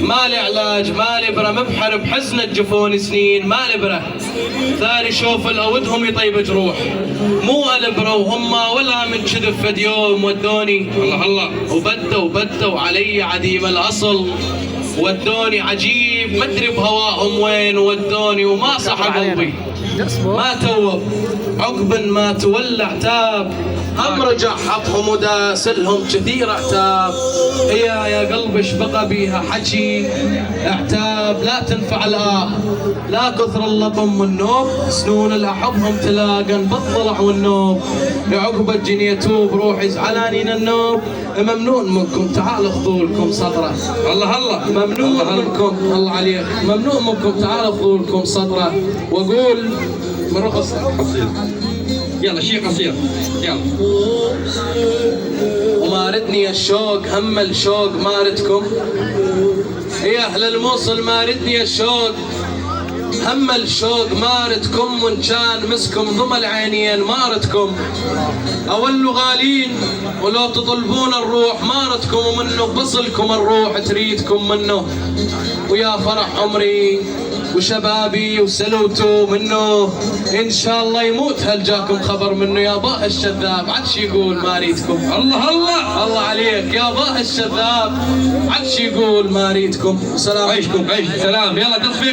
مالي علاج مالي برا، مبحر بحزن الجفون سنين مالي برا. ثاني شوف الاودهم يطيب جروح، مو البرا وهم ولا من كذب فد يوم ودوني الله الله وبدوا علي عديم الاصل، ودوني عجيب مدري بهواهم وين ودوني، وما صح قلبي ما توب عقب ما تولى عتاب، هم رجع حطهم وداسلهم كثير عتاب. يا قلبي ايش بقى بيها حكي عتاب، لا تنفع لا كثر اللطم والنوب، سنون الاحبهم تلاقن بالضلع والنوب، عقب الجني يتوب روحي زعلانين النوب، ممنون منكم تعالوا خذوا لكم صدره الله الله، ممنون منكم الله عليك، ممنون منكم تعالوا خذوا لكم صدره. واقول من رقص يلا شيء قصير يلا. وماردني الشوق هم الشوق ماردكم، يا اهل الموصل ماردني الشوق هم الشوق ماردكم، وان كان مسكم ضم العينين ماردكم، اولوا غالين ولو تطلبون الروح ماردكم، ومنه بصلكم الروح تريدكم منه، ويا فرح عمري وشبابي وسلوته منه، ان شاء الله يموت هل جاكم خبر منه، يا باء الشذاب عدش يقول ما ريدكم الله الله الله عليك، يا باء الشذاب عدش يقول ما ريدكم. سلام عيشكم عيش سلام يلا تصفيق.